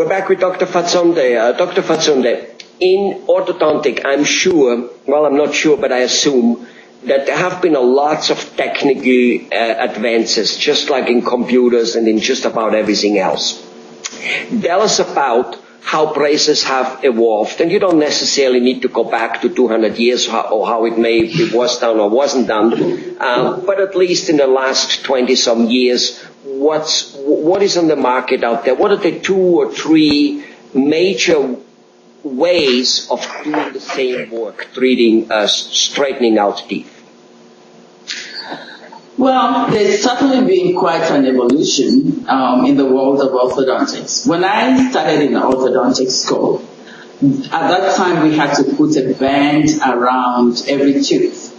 We're back with Dr. Fatunde. Dr. Fatunde, in orthodontic, I'm sure, well, I'm not sure, but I assume that there have been a lots of technical advances, just like in computers and in just about everything else. Tell us about how braces have evolved, and you don't necessarily need to go back to 200 years or how it was done or wasn't done, but at least in the last 20-some years, what is on the market out there? What are the 2 or 3 major ways of doing the same work, straightening out teeth? Well, there's certainly been quite an evolution in the world of orthodontics. When I started in orthodontic school, at that time we had to put a band around every tooth.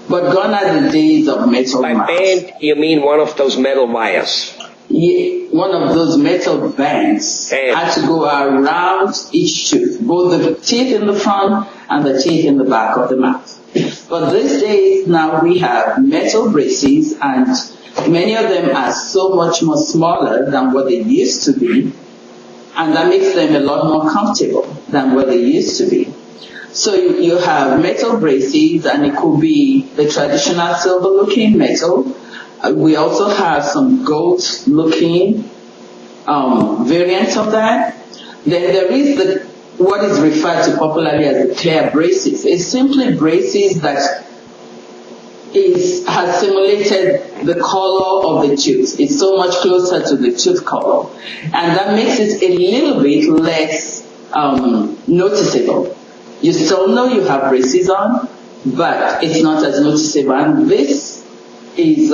But gone are the days of metal By mouth. band, you mean one of those metal wires? Yeah, one of those metal bands had to go around each tooth, both the teeth in the front and the teeth in the back of the mouth. But these days now we have metal braces, and many of them are so much more smaller than what they used to be, and that makes them a lot more comfortable than what they used to be. So you have metal braces, and it could be the traditional silver-looking metal. We also have some gold-looking variants of that. Then there is what is referred to popularly as the clear braces. It's simply braces that has simulated the color of the tooth. It's so much closer to the tooth color, and that makes it a little bit less noticeable. You still know you have braces on, but it's not as noticeable. And this is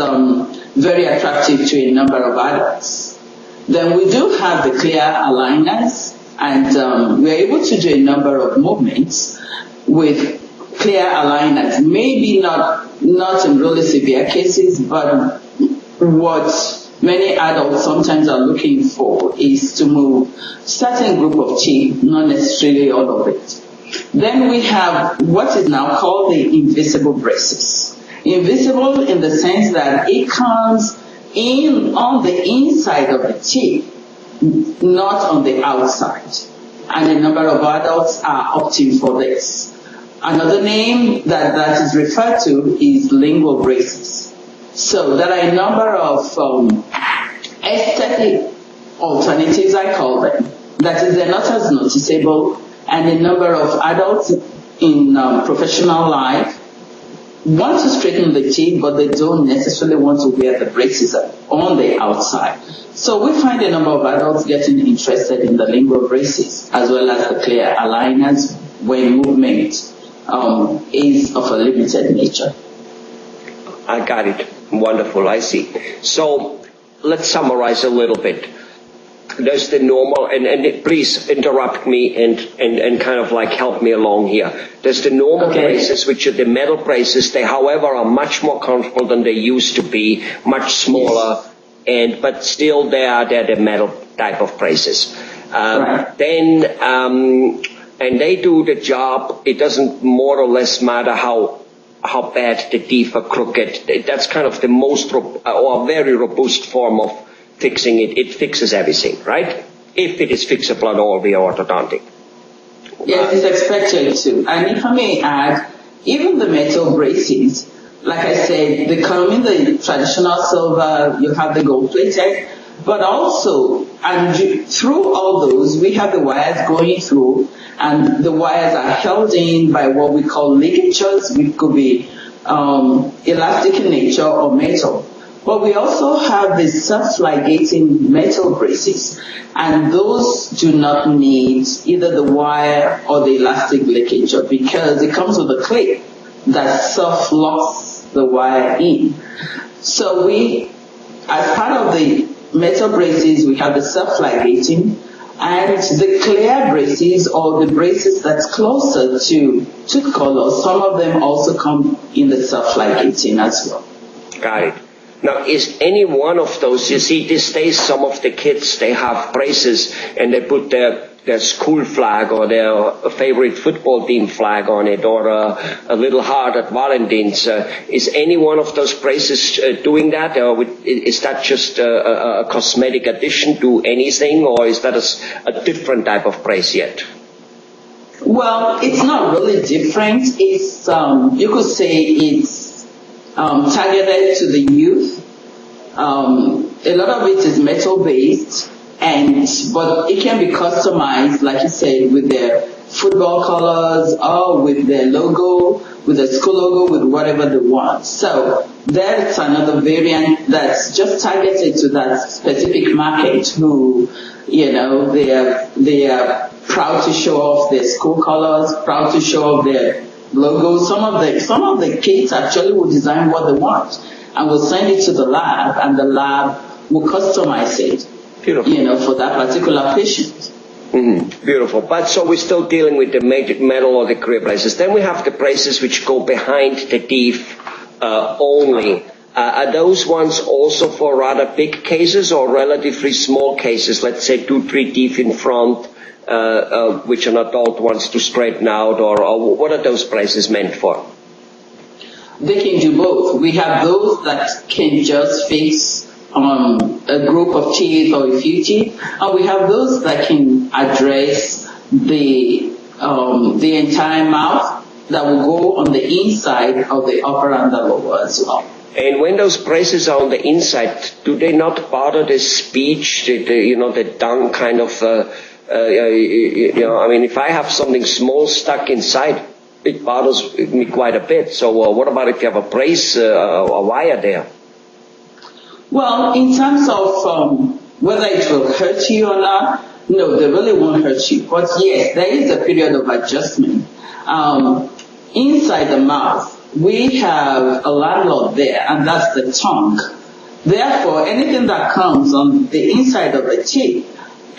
very attractive to a number of adults. Then we do have the clear aligners, and we're able to do a number of movements with clear aligners. Maybe not in really severe cases, but what many adults sometimes are looking for is to move certain group of teeth, not necessarily all of it. Then we have what is now called the invisible braces. Invisible in the sense that it comes in on the inside of the teeth, not on the outside. And a number of adults are opting for this. Another name that is referred to is lingual braces. So there are a number of aesthetic alternatives, I call them. That is, they're not as noticeable, and a number of adults in professional life want to straighten the teeth, but they don't necessarily want to wear the braces on the outside. So we find a number of adults getting interested in the lingual braces, as well as the clear aligners when movement is of a limited nature. I got it. Wonderful, I see. So let's summarize a little bit. There's the normal, and please interrupt me and kind of like help me along here. There's the normal braces, which are the metal braces. They, however, are much more comfortable than they used to be, much smaller, but still they're the metal type of braces. Right. Then, and they do the job. It doesn't more or less matter how bad the teeth are crooked. That's kind of the most or very robust form of fixing it. It fixes everything, right? If it is fixable at all via orthodontic. Yes, it's expected to. And if I may add, even the metal braces, like I said, they come in the traditional silver, you have the gold plated, but also, and through all those, we have the wires going through, and the wires are held in by what we call ligatures, which could be elastic in nature or metal. But we also have the self-ligating metal braces, and those do not need either the wire or the elastic ligature because it comes with a clip that self-locks the wire in. So as part of the metal braces, we have the self-ligating, and the clear braces or the braces that's closer to tooth color, some of them also come in the self-ligating as well. Got it. Now, is any one of those, you see these days some of the kids, they have braces and they put their school flag or their favorite football team flag on it, or a little heart at Valentine's. Is any one of those braces doing that, or is that just a cosmetic addition to anything, or is that a different type of brace yet? Well, it's not really different. It's you could say it's targeted to the youth. A lot of it is metal based, but it can be customized, like you said, with their football colors or with their logo, with the school logo, with whatever they want. So that's another variant that's just targeted to that specific market who, you know, they are proud to show off their school colors, proud to show off their logos. Some of the kids actually will design what they want and will send it to the lab, and the lab will customize it. Beautiful. You know, for that particular patient. Mm-hmm. Beautiful. But so we're still dealing with the metal or the clear braces. Then we have the braces which go behind the teeth only. Are those ones also for rather big cases or relatively small cases? Let's say 2-3 teeth in front, which an adult wants to straighten out, or what are those braces meant for? They can do both. We have those that can just fix a group of teeth or a few teeth, and we have those that can address the entire mouth, that will go on the inside of the upper and the lower as well. And when those braces are on the inside, do they not bother the speech, the tongue kind of, I mean, if I have something small stuck inside, it bothers me quite a bit. So what about if you have a brace, a wire there? Well, in terms of whether it will hurt you or not, no, they really won't hurt you. But yes, there is a period of adjustment. Inside the mouth, we have a landlord there, and that's the tongue. Therefore, anything that comes on the inside of the teeth,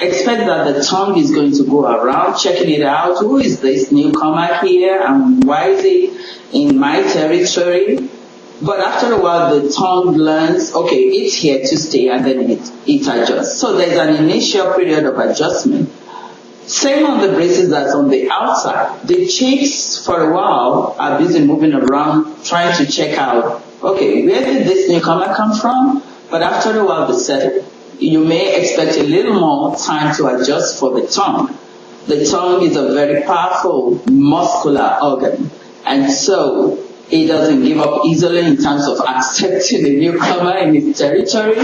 expect that the tongue is going to go around checking it out. Who is this newcomer here, and why is it in my territory? But after a while, the tongue learns, okay, it's here to stay, and then it adjusts. So there's an initial period of adjustment. Same on the braces that's on the outside. The cheeks, for a while, are busy moving around, trying to check out, okay, where did this newcomer come from? But after a while, they settle. You may expect a little more time to adjust for the tongue. The tongue is a very powerful muscular organ, and so it doesn't give up easily in terms of accepting a newcomer in its territory,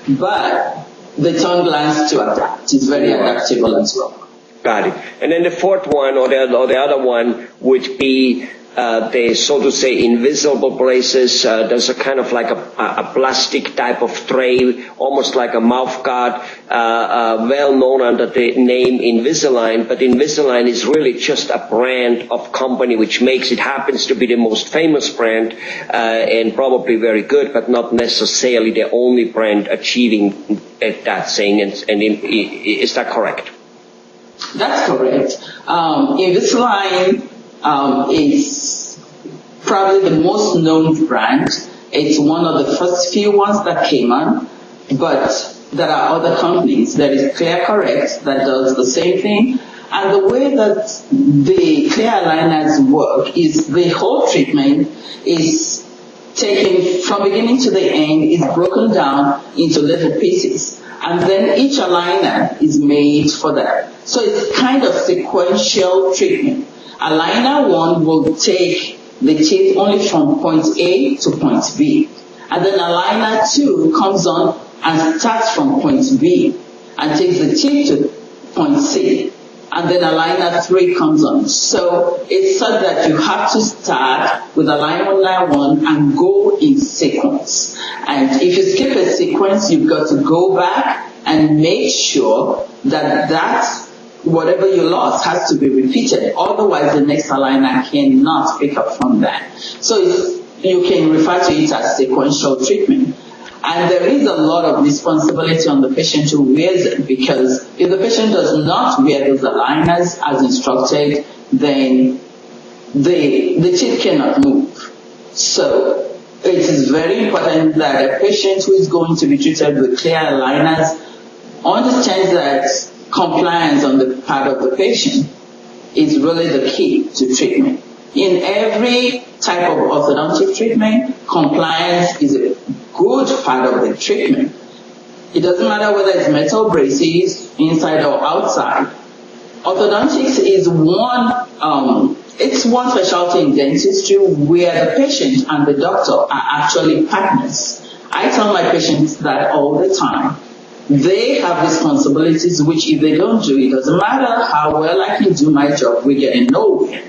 but the tongue learns to adapt. It's very adaptable as well. Got it. And then the fourth one, or the other one, would be the, so to say, invisible braces. There's a kind of like a plastic type of tray, almost like a mouth guard, well known under the name Invisalign. But Invisalign is really just a brand of company which makes it, happens to be the most famous brand, and probably very good, but not necessarily the only brand achieving that thing. And is that correct? That's correct. Invisalign is probably the most known brand. It's one of the first few ones that came on, but there are other companies. There is ClearCorrect that does the same thing. And the way that the clear aligners work is the whole treatment is taken from beginning to the end, is broken down into little pieces. And then each aligner is made for that. So it's kind of sequential treatment. Aligner 1 will take the teeth only from point A to point B. And then aligner 2 comes on and starts from point B and takes the teeth to point C. And then aligner 3 comes on. So it's such that you have to start with aligner 1 and go in sequence. And if you skip a sequence, you've got to go back and make sure that whatever you lost has to be repeated. Otherwise, the next aligner cannot pick up from that. So you can refer to it as sequential treatment. And there is a lot of responsibility on the patient who wears it, because if the patient does not wear those aligners as instructed, then the teeth cannot move. So it is very important that a patient who is going to be treated with clear aligners understands that compliance on the part of the patient is really the key to treatment. In every type of orthodontic treatment, compliance is a good part of the treatment. It doesn't matter whether it's metal braces, inside or outside. Orthodontics is one specialty in dentistry where the patient and the doctor are actually partners. I tell my patients that all the time. They have responsibilities which if they don't do, it doesn't matter how well I can do my job, we're getting nowhere.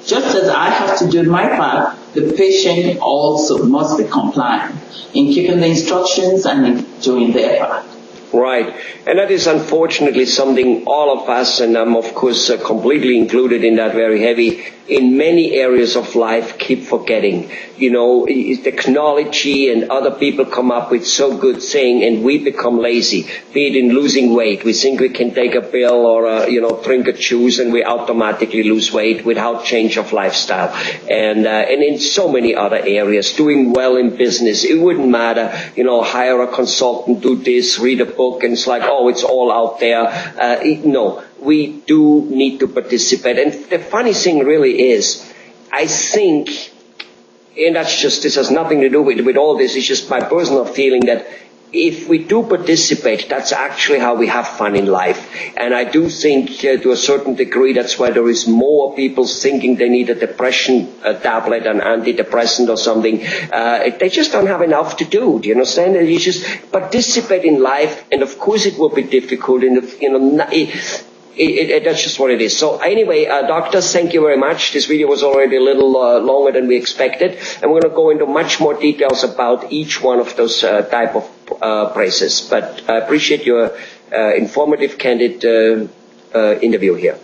Just as I have to do my part, the patient also must be compliant in keeping the instructions and in doing their part. Right. And that is unfortunately something all of us, and I'm of course completely included in that very heavy, in many areas of life keep forgetting. You know, technology and other people come up with so good thing and we become lazy, be it in losing weight. We think we can take a pill or, drink a juice and we automatically lose weight without change of lifestyle. And in so many other areas, doing well in business, it wouldn't matter, hire a consultant, do this, read a book, and it's like, oh, it's all out there. No, we do need to participate. And the funny thing really is, I think, and this has nothing to do with all this, it's just my personal feeling that if we do participate, that's actually how we have fun in life. And I do think to a certain degree that's why there is more people thinking they need a depression tablet, an antidepressant or something. They just don't have enough to do. Do you understand? You just participate in life, and of course it will be difficult. And that's just what it is. So anyway, doctors, thank you very much. This video was already a little longer than we expected, and we're going to go into much more details about each one of those type of braces. But I appreciate your informative, candid interview here.